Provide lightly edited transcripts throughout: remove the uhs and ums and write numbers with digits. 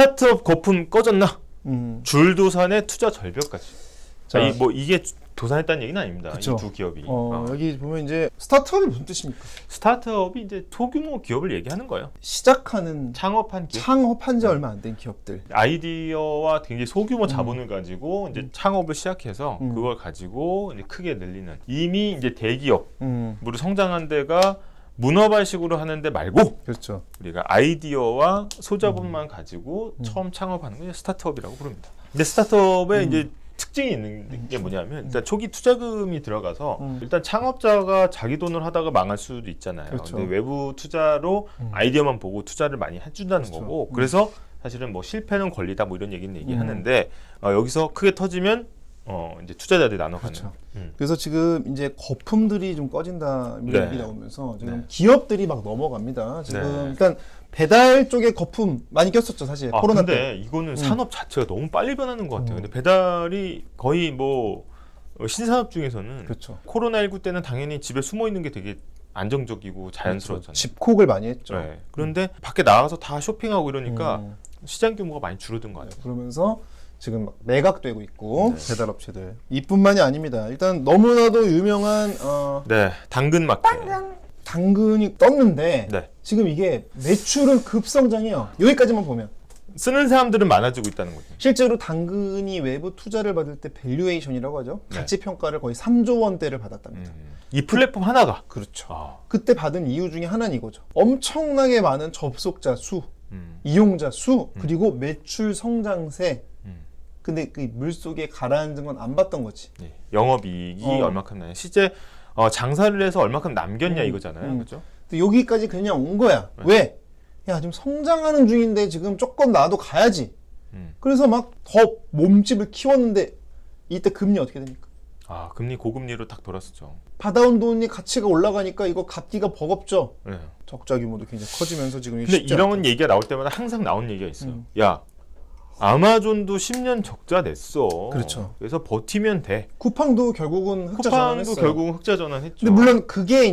스타트업 거품 꺼졌나? 줄도산의 투자 절벽까지. 자, 이게 도산했다는 얘기는 아닙니다. 이 두 기업이. 여기 보면 이제 스타트업이 무슨 뜻입니까? 스타트업이 이제 소규모 기업을 얘기하는 거예요. 시작하는 창업한 기업. 창업한 지 얼마 안 된 기업들. 아이디어와 굉장히 소규모 자본을 가지고 이제 창업을 시작해서 그걸 가지고 이제 크게 늘리는. 이미 이제 대기업으로 성장한 데가 문어발식으로 하는 데 말고, 그렇죠. 우리가 아이디어와 소자본만 가지고 처음 창업하는 게 스타트업이라고 부릅니다. 근데 스타트업의 이제 특징이 있는 게 뭐냐면, 일단 초기 투자금이 들어가서 일단 창업자가 자기 돈을 하다가 망할 수도 있잖아요. 그렇죠. 근데 외부 투자로 아이디어만 보고 투자를 많이 해준다는 그렇죠. 거고, 그래서 사실은 뭐 실패는 권리다 뭐 이런 얘기는 얘기하는데, 여기서 크게 터지면 이제 투자자들이 나눠가는. 그렇죠. 그래서 지금 이제 거품들이 좀 꺼진다 이런 네. 얘기 나오면서 지금 네. 기업들이 막 넘어갑니다. 지금 네. 일단 배달 쪽에 거품 많이 꼈었죠, 사실. 코로나 근데 때. 이거는 산업 자체가 너무 빨리 변하는 것 같아요. 근데 배달이 거의 뭐 신산업 중에서는 그렇죠. 코로나19 때는 당연히 집에 숨어 있는 게 되게 안정적이고 자연스러웠잖아요. 집콕을 많이 했죠. 네. 그런데 밖에 나가서 다 쇼핑하고 이러니까 시장 규모가 많이 줄어든 거 같아요. 그러면서 지금 막 매각되고 있고 네. 배달업체들 이뿐만이 아닙니다. 일단 너무나도 유명한 네, 당근 마켓. 당근이 떴는데 네. 지금 이게 매출은 급성장해요. 여기까지만 보면 쓰는 사람들은 많아지고 있다는 거죠. 실제로 당근이 외부 투자를 받을 때 밸류에이션이라고 하죠. 네. 가치 평가를 거의 3조 원대를 받았답니다. 이 플랫폼 하나가. 그렇죠. 그때 받은 이유 중에 하나는 이거죠. 엄청나게 많은 접속자 수, 이용자 수, 그리고 매출 성장세. 근데 그 물속에 가라앉은 건 안 봤던 거지. 네. 영업이익이 얼마큼 나요? 실제 장사를 해서 얼마큼 남겼냐 이거잖아요. 그렇죠? 여기까지 그냥 온 거야. 네. 왜? 야, 지금 성장하는 중인데 지금 조금 나도 가야지. 그래서 막 더 몸집을 키웠는데 이때 금리 어떻게 됩니까? 금리 고금리로 딱 돌았었죠. 받아온 돈이 가치가 올라가니까 이거 갚기가 버겁죠. 네. 적자 규모도 굉장히 커지면서 지금 근데 이런 얘기가 나올 때마다 항상 나오는 얘기가 있어요. 야, 아마존도 10년 적자 냈어. 그렇죠. 그래서 버티면 돼. 쿠팡도 결국은 흑자 전환했어요. 쿠팡도 결국은 흑자 전환했죠. 근데 물론 그게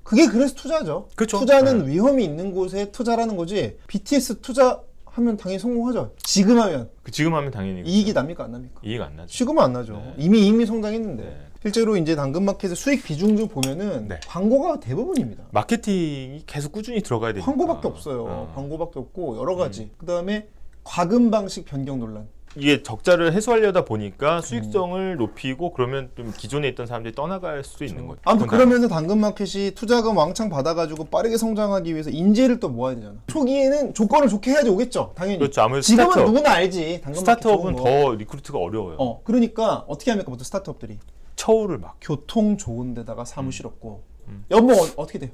그래서 투자죠. 그쵸. 투자는 위험이 있는 곳에 투자라는 거지. BTS 투자하면 당연히 성공하죠. 지금 하면 지금 하면 당연히 이익이 납니까 안 납니까? 이익 안 나죠. 지금은 안 나죠. 네. 이미 성장했는데. 네. 실제로 이제 당근마켓의 수익 비중 좀 보면은 네. 광고가 대부분입니다. 마케팅이 계속 꾸준히 들어가야 되니까. 광고밖에 없어요. 광고밖에 없고 여러 가지. 그다음에 과금 방식 변경 논란. 이게 적자를 해소하려다 보니까 수익성을 높이고 그러면 좀 기존에 있던 사람들이 떠나갈 수도 있는 거죠. 아무튼 그러면서 당근마켓이 투자금 왕창 받아가지고 빠르게 성장하기 위해서 인재를 또 모아야 되잖아. 초기에는 조건을 좋게 해야지 오겠죠. 당연히. 그렇죠. 아무래도 지금은 스타트업. 누구나 알지. 당근마켓 스타트업은 좋은 거. 더 리크루트가 어려워요. 그러니까 어떻게 합니까? 보통 스타트업들이 처우를 막 교통 좋은 데다가 사무실 없고 연봉 어떻게 돼요?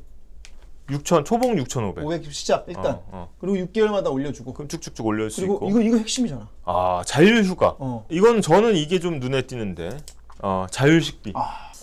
6천 초봉 6,500. 500 시작 일단. 그리고 6개월마다 올려주고. 그럼 쭉쭉쭉 올릴 수 그리고 있고. 이거 핵심이잖아. 자율휴가. 이건 저는 이게 좀 눈에 띄는데. 자율식비.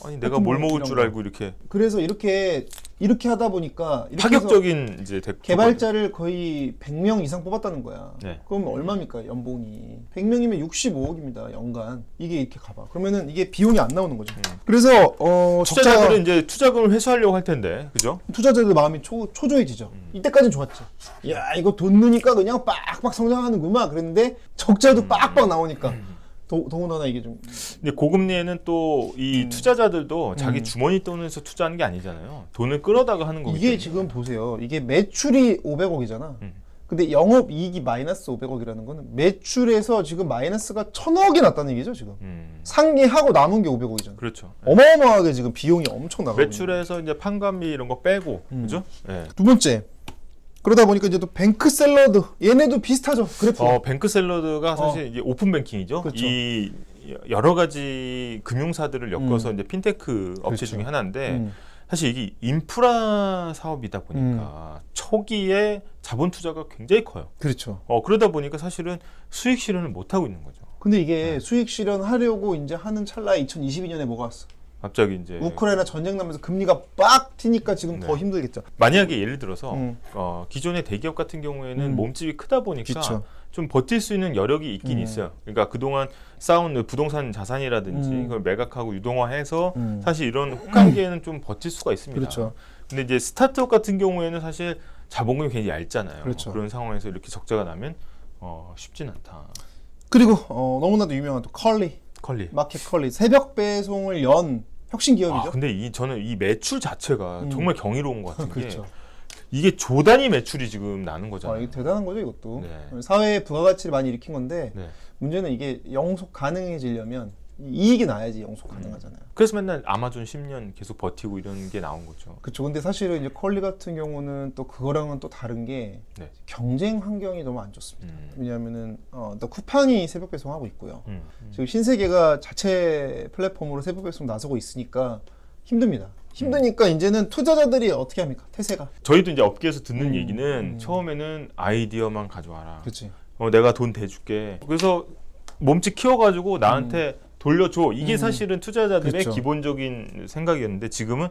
아니 내가 뭘 먹을 줄 알고 이렇게. 그래서 이렇게 하다 보니까 이렇게 파격적인 이제 개발자를 거의 100명 이상 뽑았다는 거야. 네. 그럼 얼마입니까 연봉이? 100명이면 65억입니다 연간. 이게 이렇게 가봐. 그러면은 이게 비용이 안 나오는 거죠. 그래서 투자자들은 이제 투자금을 회수하려고 할 텐데, 그죠? 투자자들 마음이 초조해지죠. 이때까지는 좋았죠. 야 이거 돈 넣으니까 그냥 빡빡 성장하는구만. 그랬는데 적자도 빡빡 나오니까. 더군다나 이게 좀. 근데 고금리에는 또 이 투자자들도 자기 주머니 돈에서 투자하는 게 아니잖아요. 돈을 끌어다가 하는 거기 이게 때문에. 지금 보세요. 이게 매출이 500억이잖아. 근데 영업 이익이 마이너스 500억이라는 거는 매출에서 지금 마이너스가 1000억이 났다는 얘기죠, 지금. 상계하고 남은 게 500억이잖아. 그렇죠. 어마어마하게 지금 비용이 엄청 나가고. 매출에서 이제 판관비 이런 거 빼고, 그죠? 네. 두 번째. 그러다 보니까 이제 또 뱅크 샐러드 얘네도 비슷하죠. 그래프. 뱅크 샐러드가 사실 이제 오픈 뱅킹이죠. 그렇죠. 이 여러 가지 금융사들을 엮어서 이제 핀테크 업체 그렇죠. 중에 하나인데 사실 이게 인프라 사업이다 보니까 초기에 자본 투자가 굉장히 커요. 그렇죠. 그러다 보니까 사실은 수익 실현을 못 하고 있는 거죠. 근데 이게 수익 실현하려고 이제 하는 찰나에 2022년에 뭐가 왔어? 갑자기 이제 우크라이나 전쟁 나면서 금리가 빡 튀니까 지금 더 힘들겠죠. 만약에 예를 들어서 기존의 대기업 같은 경우에는 몸집이 크다 보니까 그쵸. 좀 버틸 수 있는 여력이 있긴 있어요. 그러니까 그동안 쌓은 부동산 자산이라든지 그걸 매각하고 유동화해서 사실 이런 혹한기에는 좀 버틸 수가 있습니다. 그렇죠. 근데 이제 스타트업 같은 경우에는 사실 자본금이 굉장히 얇잖아요. 그렇죠. 그런 상황에서 이렇게 적자가 나면 쉽진 않다. 그리고 너무나도 유명한 또 컬리, 마켓 컬리 새벽 배송을 연 혁신 기업이죠. 근데 저는 이 매출 자체가 정말 경이로운 것 같은 게 그렇죠. 이게 조 단위 매출이 지금 나는 거잖아요. 이게 대단한 거죠, 이것도. 네. 사회에 부가가치를 많이 일으킨 건데 네. 문제는 이게 영속 가능해지려면 이익이 나야지 영속 가능하잖아요. 그래서 맨날 아마존 10년 계속 버티고 이런 게 나온 거죠. 그렇죠. 근데 사실은 이제 컬리 같은 경우는 또 그거랑은 또 다른 게 네. 경쟁 환경이 너무 안 좋습니다. 왜냐하면은 또 쿠팡이 새벽 배송하고 있고요. 음. 지금 신세계가 자체 플랫폼으로 새벽 배송 나서고 있으니까 힘듭니다. 힘드니까 이제는 투자자들이 어떻게 합니까? 태세가. 저희도 이제 업계에서 듣는 얘기는 처음에는 아이디어만 가져와라. 그렇지. 내가 돈 대줄게. 그래서 몸집 키워가지고 나한테 돌려줘. 이게 사실은 투자자들의 그렇죠. 기본적인 생각이었는데 지금은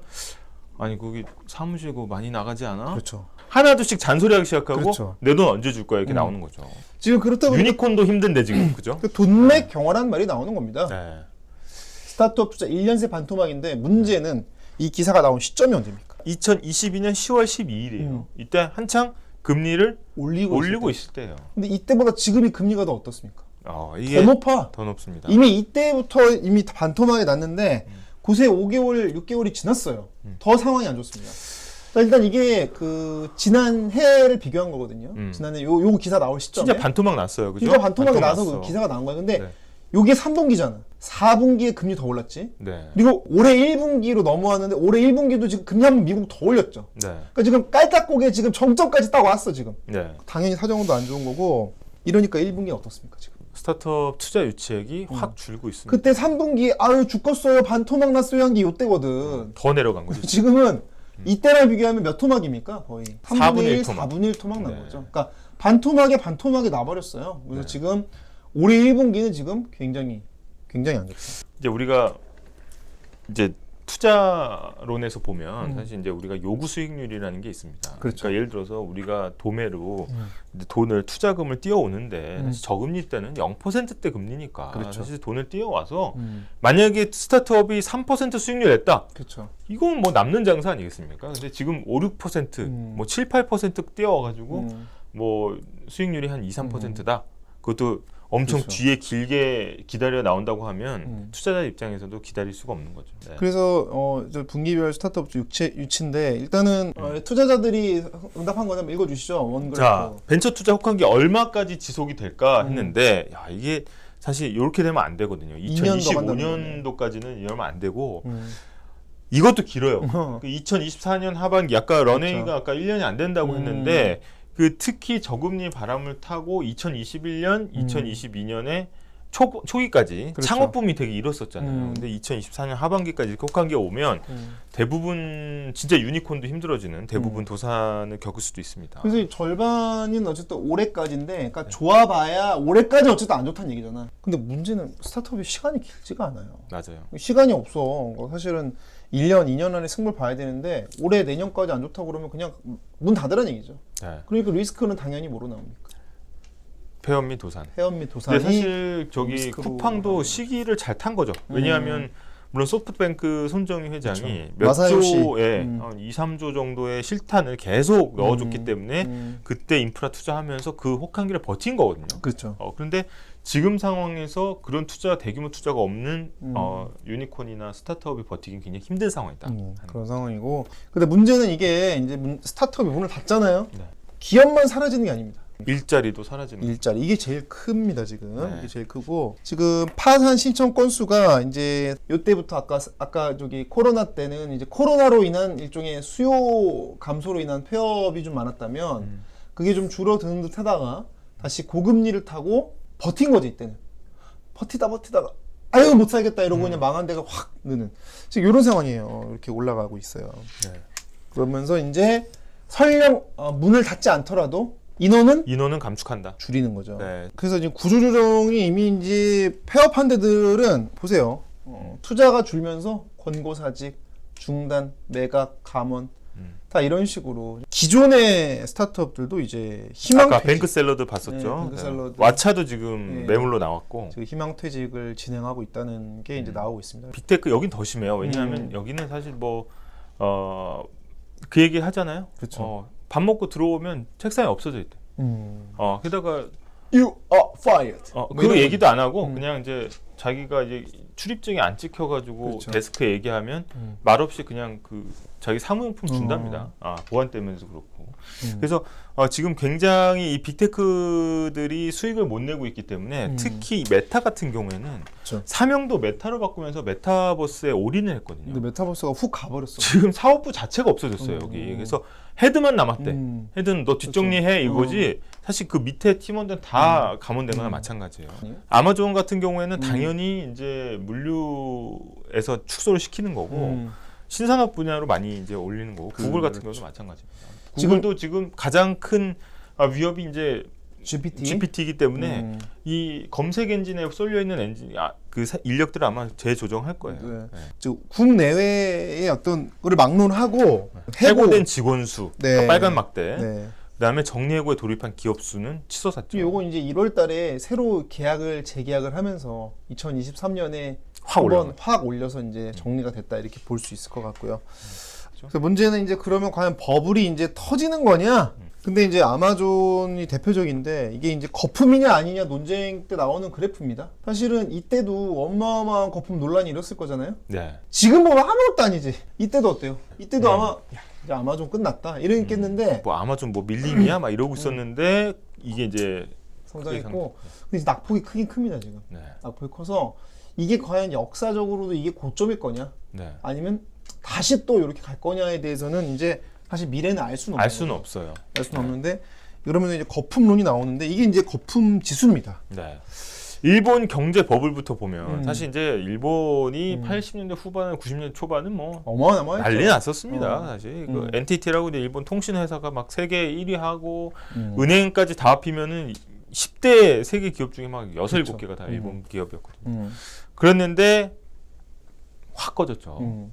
아니 거기 사무실 그거 많이 나가지 않아? 그렇죠. 하나둘씩 잔소리하기 시작하고 그렇죠. 내 돈 언제 줄 거야 이렇게 나오는 거죠. 지금 그렇다 보니까 유니콘도 힘든데 지금 그죠? 그 돈맥 경화라는 말이 나오는 겁니다. 네. 스타트업 투자 1년새 반토막인데 문제는 이 기사가 나온 시점이 언제입니까? 2022년 10월 12일이에요. 이때 한창 금리를 올리고 있을 때예요. 근데 이때보다 지금이 금리가 더 어떻습니까? 이게 더 높아. 더 높습니다. 이미 이때부터 이미 반토막이 났는데 고세 5개월, 6개월이 지났어요. 더 상황이 안 좋습니다. 일단 이게 그 지난 해를 비교한 거거든요. 지난해 요 기사 나올 시점에 진짜 반토막 났어요, 그죠? 진짜 반토막이 나서 났어. 그 기사가 나온 거야. 근데 네. 요게 3분기잖아. 4분기에 금리 더 올랐지. 네. 그리고 올해 1분기로 넘어왔는데 올해 1분기도 지금 금리 한번 미국 더 올렸죠. 네. 그러니까 지금 깔딱고개 지금 정점까지 딱 왔어 지금. 네. 당연히 사정도 안 좋은 거고 이러니까 1분기 어떻습니까 지금? 스타트업 투자 유치액이 확 줄고 있습니다. 그때 3분기 아유 죽겠어요 반토막 났어요 한 게 요때거든. 더 내려간 거죠. 지금은 이때랑 비교하면 몇 토막입니까? 거의 4분의 1 토막. 4분의 1 토막 난 네. 거죠. 그러니까 반토막이 나버렸어요. 그래서 네. 지금 올해 1분기는 지금 굉장히 안 좋다. 이제 우리가 이제 투자론에서 보면 사실 이제 우리가 요구 수익률이라는 게 있습니다. 그렇죠. 그러니까 예를 들어서 우리가 도매로 이제 돈을 투자금을 띄워오는데 사실 저금리 때는 0%대 금리니까 그렇죠. 사실 돈을 띄워와서 만약에 스타트업이 3% 수익률 냈다. 그렇죠. 이건 뭐 남는 장사 아니겠습니까? 근데 지금 5, 6%, 뭐 7, 8% 띄워가지고 뭐 수익률이 한 2, 3%다. 그것도 엄청 그렇죠. 뒤에 길게 기다려 나온다고 하면 투자자 입장에서도 기다릴 수가 없는 거죠. 네. 그래서 저 분기별 스타트업 유치인데 일단은 투자자들이 응답한 거 한번 읽어주시죠. 원글. 자, 벤처 투자 혹한기 얼마까지 지속이 될까 했는데 야, 이게 사실 이렇게 되면 안 되거든요. 2년 더 간다는 2025년도까지는 이러면 안 되고 이것도 길어요. 그 2024년 하반기 아까 런웨이가 그렇죠. 아까 1년이 안 된다고 했는데 그 특히 저금리 바람을 타고 2021년, 2022년에 초기까지 그렇죠. 창업 붐이 되게 일었었잖아요. 근데 2024년 하반기까지 이렇게 혹한 게 오면 대부분 진짜 유니콘도 힘들어지는 대부분 도산을 겪을 수도 있습니다. 그래서 이 절반은 어쨌든 올해까지인데, 그러니까 좋아봐야 올해까지 어쨌든 안 좋다는 얘기잖아. 근데 문제는 스타트업이 시간이 길지가 않아요. 맞아요. 시간이 없어. 사실은 1년, 2년 안에 승부를 봐야 되는데 올해 내년까지 안 좋다고 그러면 그냥 문 닫으라는 얘기죠. 네. 그러니까 리스크는 당연히 뭐로 나옵니까? 폐업 및 도산. 폐업 및 도산이. 근데 사실 저기 리스크로 쿠팡도 나오는 시기를 잘 탄 거죠. 왜냐하면 물론 소프트뱅크 손정희 회장이 그렇죠. 몇 마사요시. 조의 한 2, 3조 정도의 실탄을 계속 넣어줬기 때문에 그때 인프라 투자하면서 그 혹한기를 버틴 거거든요. 그렇죠. 그런데 지금 상황에서 그런 투자 대규모 투자가 없는 유니콘이나 스타트업이 버티긴 굉장히 힘든 상황이다. 그런 상황이고. 근데 문제는 이게 이제 스타트업이 문을 닫잖아요. 네. 기업만 사라지는 게 아닙니다. 일자리도 사라지는 일자리 이게 제일 큽니다 지금. 네. 이게 제일 크고 지금 파산 신청 건수가 이제 요때부터 아까 저기 코로나 때는 이제 코로나로 인한 일종의 수요 감소로 인한 폐업이 좀 많았다면 그게 좀 줄어드는 듯하다가 다시 고금리를 타고 버틴 거지 이때는. 버티다가 아유 못 살겠다 이러고 그냥 망한 데가 확 느는 지금 이런 상황이에요. 이렇게 올라가고 있어요. 네. 그러면서 이제 설령 문을 닫지 않더라도 인원은 감축한다. 줄이는 거죠. 네. 그래서 지금 구조조정이 이미 이제 폐업한 데들은 보세요. 투자가 줄면서 권고사직, 중단, 매각, 감원 다 이런 식으로 기존의 스타트업들도 이제 아까 뱅크 샐러드 봤었죠. 네, 뱅크 샐러드. 왓차도 지금 네. 매물로 나왔고 지금 희망퇴직을 진행하고 있다는 게 이제 나오고 있습니다. 빅테크 여긴 더 심해요. 왜냐하면 여기는 사실 뭐 그 얘기 하잖아요. 그렇죠. 밥 먹고 들어오면 책상이 없어져 있대. 게다가 You are fired. 그 얘기도 안 하고 음. 그냥 이제 자기가 이제 출입증이 안 찍혀가지고 그렇죠. 데스크에 얘기하면 말없이 그냥 그 자기 사무용품 준답니다. 보안 때문에도 그렇고. 그래서 지금 굉장히 이 빅테크들이 수익을 못 내고 있기 때문에 특히 메타 같은 경우에는 그렇죠. 사명도 메타로 바꾸면서 메타버스에 올인을 했거든요. 근데 메타버스가 훅 가버렸어. 지금 사업부 자체가 없어졌어요 여기. 그래서 헤드만 남았대. 헤드는 너 뒷정리해 이거지. 사실 그 밑에 팀원들은 다 감원된 거나 마찬가지예요. 아마존 같은 경우에는 당연히 이제 물류에서 축소를 시키는 거고 신산업 분야로 많이 이제 올리는 거고 구글 같은 경우도 마찬가지입니다. 구글도 지금 가장 큰 위협이 이제 GPT이기 때문에 이 검색 엔진에 쏠려 있는 엔진 그 인력들을 아마 재조정할 거예요. 네. 즉 국내외의 어떤 거를 막론하고 해고된 직원 수, 네. 그러니까 빨간 막대. 네. 그다음에 정리해고에 돌입한 기업 수는 치솟았죠. 요거 이제 1월달에 새로 재계약을 하면서 2023년에 확 올려서 이제 정리가 됐다 이렇게 볼 수 있을 것 같고요. 그래서 문제는 이제 그러면 과연 버블이 이제 터지는 거냐? 근데 이제 아마존이 대표적인데 이게 이제 거품이냐 아니냐 논쟁 때 나오는 그래프입니다. 사실은 이때도 어마어마한 거품 논란이 일었을 거잖아요. 네. 지금 보면 아무것도 아니지. 이때도 어때요? 이때도 아마 이제 아마존 끝났다 이랬겠는데 뭐 아마존 뭐 밀림이야 막 이러고 있었는데 이게 이제 성장했고 근데 이제 낙폭이 크긴 큽니다 지금. 네. 낙폭이 커서 이게 과연 역사적으로도 이게 고점일 거냐? 네. 아니면 다시 또 이렇게 갈 거냐에 대해서는 이제 사실 미래는 알 수는 없어요. 알 수는 없는데 그러면 이제 거품론이 나오는데 이게 이제 거품 지수입니다. 네. 일본 경제 버블부터 보면 사실 이제 일본이 80년대 후반, 90년대 초반은 뭐 어마어마했죠. 난리 났었습니다. 사실 그 NTT라고 이제 일본 통신 회사가 막 세계 1위 하고 은행까지 다 합히면은 10대 세계 기업 중에 막 6, 7개가 다 일본 기업이었거든요. 그랬는데 확 꺼졌죠.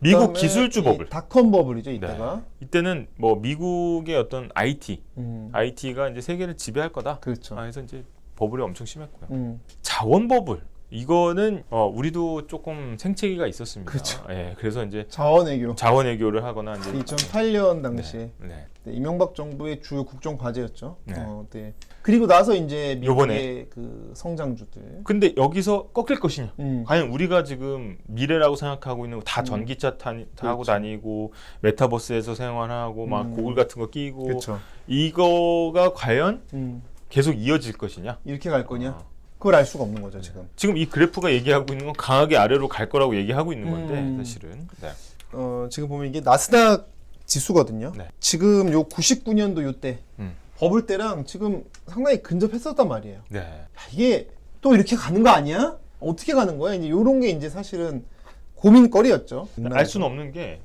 미국 기술주 버블. 닷컴 버블이죠 이때가. 네. 이때는 뭐 미국의 어떤 IT가 이제 세계를 지배할 거다. 그렇죠. 그래서 이제 버블이 엄청 심했고요. 자원 버블. 이거는 우리도 조금 생채기가 있었습니다. 그렇죠. 예, 그래서 이제 자원 외교를 하거나 이제 2008년 당시에 네. 이명박 정부의 주요 국정 과제였죠. 네. 네. 그리고 나서 이제 미국의 요번에. 그 성장주들. 근데 여기서 꺾일 것이냐? 과연 우리가 지금 미래라고 생각하고 있는 거 다 전기차 타고 다니고 메타버스에서 생활하고 막 고글 같은 거 끼고 그렇죠. 이거가 과연 계속 이어질 것이냐? 이렇게 갈 거냐? 그걸 알 수가 없는 거죠 지금. 지금 이 그래프가 얘기하고 있는 건 강하게 아래로 갈 거라고 얘기하고 있는 건데 사실은. 네. 지금 보면 이게 나스닥 지수거든요. 네. 지금 요 99년도 요때 버블 때랑 지금 상당히 근접했었단 말이에요. 네. 야, 이게 또 이렇게 가는 거 아니야? 어떻게 가는 거야? 이제 요런 게 이제 사실은 고민거리였죠. 알 수는 없는 게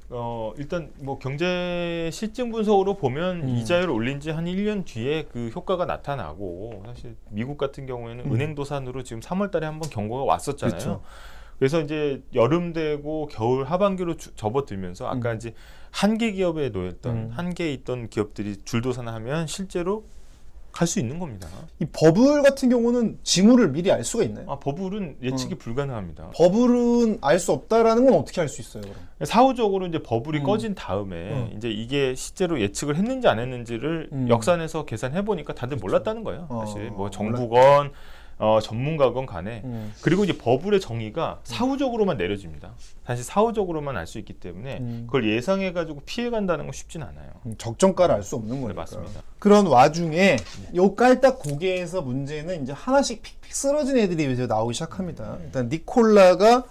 일단 뭐 경제 실증 분석으로 보면 이자율을 올린 지 한 1년 뒤에 그 효과가 나타나고 사실 미국 같은 경우에는 은행 도산으로 지금 3월 달에 한번 경고가 왔었잖아요. 그렇죠. 그래서 이제 여름 되고 겨울 하반기로 접어들면서 아까 이제 한계 기업에 놓였던 한계에 있던 기업들이 줄도산하면 실제로 갈 수 있는 겁니다. 이 버블 같은 경우는 징후를 미리 알 수가 있나요? 버블은 예측이 불가능합니다. 버블은 알 수 없다라는 건 어떻게 알 수 있어요, 그럼? 사후적으로 이제 버블이 꺼진 다음에 이제 이게 실제로 예측을 했는지 안 했는지를 역산해서 계산해 보니까 다들 몰랐다는 거예요. 사실 뭐 정부건 전문가건 간에 그리고 이제 버블의 정의가 사후적으로만 내려집니다. 사실 사후적으로만 알 수 있기 때문에 그걸 예상해 가지고 피해 간다는 건 쉽진 않아요. 적정가를 알 수 없는 거니까. 네, 맞습니다. 그런 와중에 요 깔딱 고개에서 문제는 이제 하나씩 픽픽 쓰러진 애들이 이제 나오기 시작합니다. 일단 니콜라가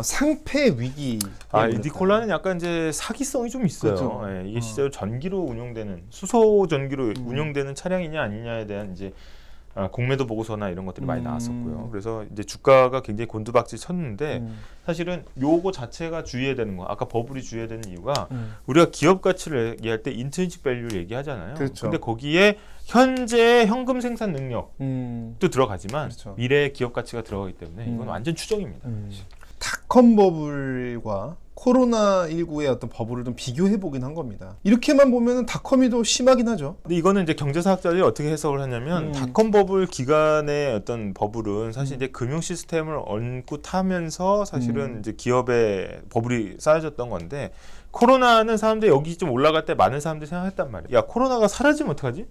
상패 위기. 이 니콜라는 약간 이제 사기성이 좀 있어요. 그렇죠. 예, 이게 실제로 전기로 운용되는 수소 전기로 운용되는 차량이냐 아니냐에 대한 이제 공매도 보고서나 이런 것들이 많이 나왔었고요. 그래서 이제 주가가 굉장히 곤두박질 쳤는데 사실은 요거 자체가 주의해야 되는 거. 아까 버블이 주의해야 되는 이유가 우리가 기업 가치를 얘기할 때 인트린식 밸류를 얘기하잖아요. 그렇죠. 근데 거기에 현재 현금 생산 능력도 들어가지만 그렇죠. 미래의 기업 가치가 들어가기 때문에 이건 완전 추정입니다. 닷컴 버블과 코로나19의 어떤 버블을 좀 비교해 보긴 한 겁니다. 이렇게만 보면은 닷컴이 더 심하긴 하죠. 근데 이거는 이제 경제사학자들이 어떻게 해석을 하냐면 닷컴 버블 기간의 어떤 버블은 사실 이제 금융 시스템을 얹고 타면서 사실은 이제 기업의 버블이 쌓여졌던 건데 코로나는 사람들이 여기 좀 올라갈 때 많은 사람들이 생각했단 말이에요. 야, 코로나가 사라지면 어떡하지?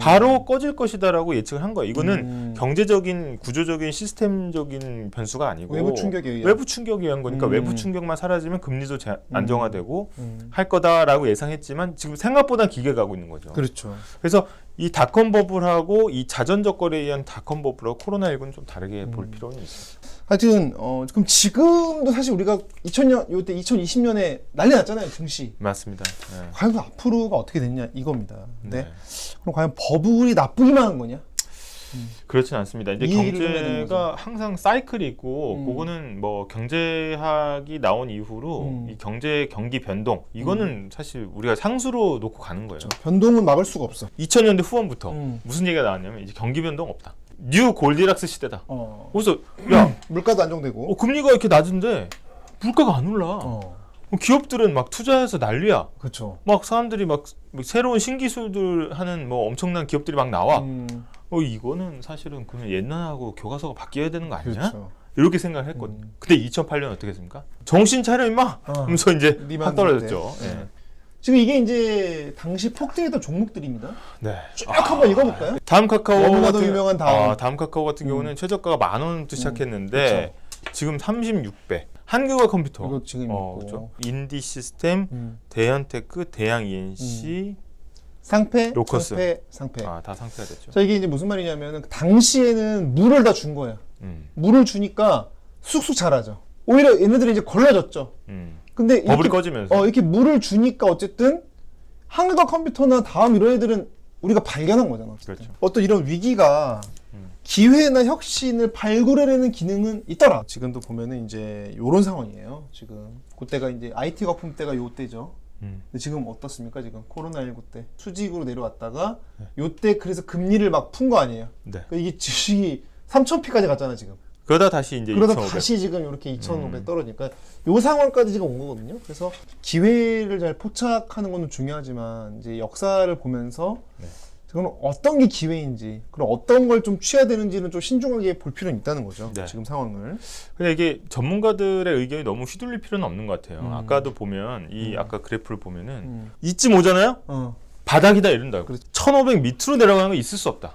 바로 꺼질 것이다라고 예측을 한 거예요. 이거는 경제적인, 구조적인, 시스템적인 변수가 아니고 외부 충격에 의한. 외부 충격에 의한 거니까 외부 충격만 사라지면 금리도 안정화되고 할 거다라고 예상했지만 지금 생각보다 기계 가고 있는 거죠. 그렇죠. 그래서 이 닷컴 버블하고 이 자전적 거래에 의한 닷컴 버블하고 코로나19는 좀 다르게 볼 필요는 있어요. 하여튼 그럼 지금도 사실 우리가 2000년 요때 2020년에 난리 났잖아요, 증시. 맞습니다. 네. 과연 앞으로가 어떻게 됐냐 이겁니다. 네. 네. 그럼 과연 버블이 나쁘기만 한 거냐? 그렇진 않습니다. 이제 이 얘기를 좀 해야 되는 경제가 항상 사이클이 있고 그거는 뭐 경제학이 나온 이후로 이 경제 경기 변동 이거는 사실 우리가 상수로 놓고 가는 거예요. 변동은 막을 수가 없어. 2000년대 후반부터 무슨 얘기가 나왔냐면 이제 경기 변동 없다. 뉴 골디락스 시대다. 그래서 야 물가도 안정되고. 금리가 이렇게 낮은데 물가가 안 올라. 기업들은 막 투자해서 난리야. 그렇죠. 막 사람들이 막 새로운 신기술들 하는 뭐 엄청난 기업들이 막 나와. 이거는 사실은 그냥 옛날하고 교과서가 바뀌어야 되는 거 아니냐? 그렇죠. 이렇게 생각을 했거든요. 근데 2008년 어떻게 했습니까? 정신 차려 임마! 하면서 이제 확 떨어졌죠. 네. 지금 이게 이제 당시 폭등했던 종목들입니다. 네. 쭉 한번 읽어볼까요? 다음 카카오 너무나도 유명한 다음 카카오 같은 경우는 최저가가 10,000원부터 시작했는데 지금 36배. 한국어 컴퓨터. 이거 지금 있고. 그렇죠. 인디 시스템, 대현테크, 대양 ENC, 상패, 로커스. 상패. 다 상패가 됐죠. 자, 이게 이제 무슨 말이냐면은 당시에는 물을 다 준 거야. 물을 주니까 쑥쑥 자라죠. 오히려 얘네들이 이제 걸러졌죠. 근데 버블이 꺼지면서 이렇게 물을 주니까 어쨌든 한국어 컴퓨터나 다음 이런 애들은 우리가 발견한 거잖아. 그렇죠. 어떤 이런 위기가 기회나 혁신을 발굴해내는 기능은 있더라. 지금도 보면은 이제 요런 상황이에요. 지금 그때가 이제 IT 거품 때가 요 때죠. 근데 지금 어떻습니까? 지금 코로나19 때 수직으로 내려왔다가 요때 그래서 금리를 막 푼 거 아니에요. 네. 그러니까 이게 주식이 3,000피까지 갔잖아 지금. 그러다 다시 이제 그러다 2,500. 다시 지금 이렇게 2,500 떨어지니까 요 상황까지 지금 온 거거든요. 그래서 기회를 잘 포착하는 건 중요하지만 이제 역사를 보면서 그럼 어떤 게 기회인지, 그럼 어떤 걸 좀 취해야 되는지는 좀 신중하게 볼 필요는 있다는 거죠. 네. 지금 상황을. 근데 이게 전문가들의 의견이 너무 휘둘릴 필요는 없는 것 같아요. 아까도 보면 이 아까 그래프를 보면은 이쯤 오잖아요. 바닥이다 이런다고. 1,500 밑으로 내려가는 거 있을 수 없다.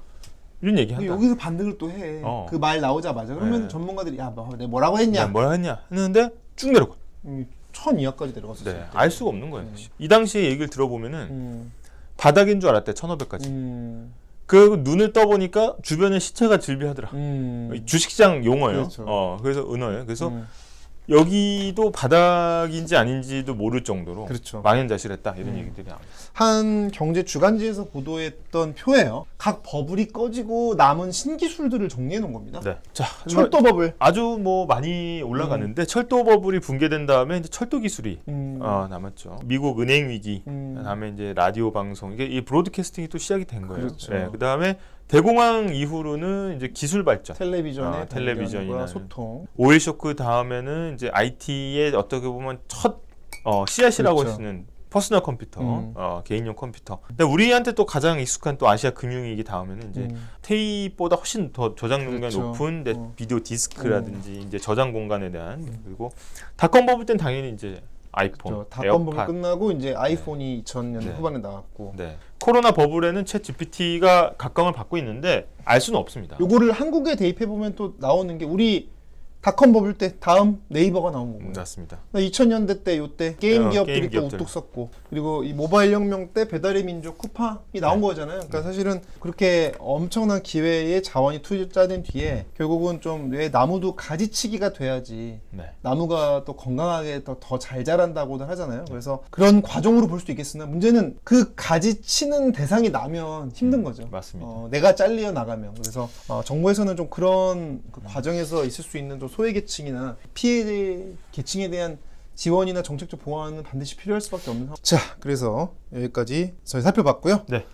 이런 얘기 한다. 여기서 반등을 또 해. 그 말 나오자마자. 그러면 전문가들이 야, 내가 뭐라고 했냐? 뭐라 했냐? 했는데 쭉 내려가. 1,000 이하까지 내려갔었어요. 네, 알 수가 없는 거예요. 이 당시에 얘기를 들어보면은 바닥인 줄 알았대. 1,500까지. 그 눈을 떠보니까 주변에 시체가 질비하더라. 주식시장 용어예요. 그렇죠. 그래서 은어예요. 그래서 여기도 바닥인지 아닌지도 모를 정도로 그렇죠. 망연자실했다 이런 얘기들이 나옵니다. 한 경제 주간지에서 보도했던 표예요. 각 버블이 꺼지고 남은 신기술들을 정리해 놓은 겁니다. 네. 자, 철도 버블. 아주 뭐 많이 올라가는데 철도 버블이 붕괴된 다음에 이제 철도 기술이 남았죠. 미국 은행 위기, 그다음에 이제 라디오 방송 이게 이 브로드캐스팅이 또 시작이 된 거예요. 그렇죠. 네, 그다음에 대공황 이후로는 이제 기술 발전, 텔레비전의 텔레비전이나 소통. 오일 쇼크 다음에는 이제 IT의 어떻게 보면 첫 씨앗이라고 할 수 있는 퍼스널 컴퓨터, 개인용 컴퓨터. 근데 우리한테 또 가장 익숙한 또 아시아 금융위기 다음에는 이제 테이프보다 훨씬 더 저장 용량이 그렇죠. 높은 비디오 디스크라든지 이제 저장 공간에 대한 그리고 닷컴 버블 땐 당연히 이제 아이폰, 그렇죠. 닷컴 버블 에어팟. 끝나고 이제 아이폰이 2000년 후반에 나왔고. 네. 코로나 버블에는 챗 GPT가 각광을 받고 있는데 알 수는 없습니다. 요거를 한국에 대입해 보면 또 나오는 게 우리 닷컴 버블 때 다음 네이버가 나온 거고요. 맞습니다. 2000년대 때 요때 게임 기업들이 게임 또 기업들. 우뚝 섰고 그리고 이 모바일 혁명 때 배달의 민족 쿠팡이 나온 거잖아요. 그러니까 사실은 그렇게 엄청난 기회의 자원이 투자된 뒤에 결국은 좀 왜 나무도 가지치기가 돼야지 나무가 또 건강하게 더 잘 자란다고들 하잖아요. 그래서 그런 과정으로 볼 수도 있겠으나 문제는 그 가지치는 대상이 나면 힘든 거죠. 맞습니다. 내가 잘려 나가면. 그래서 정부에서는 좀 그런 그 과정에서 있을 수 있는 좀 소외계층이나 피해 계층에 대한 지원이나 정책적 보완은 반드시 필요할 수밖에 없는 상황. 자, 그래서 여기까지 저희 살펴봤고요. 네.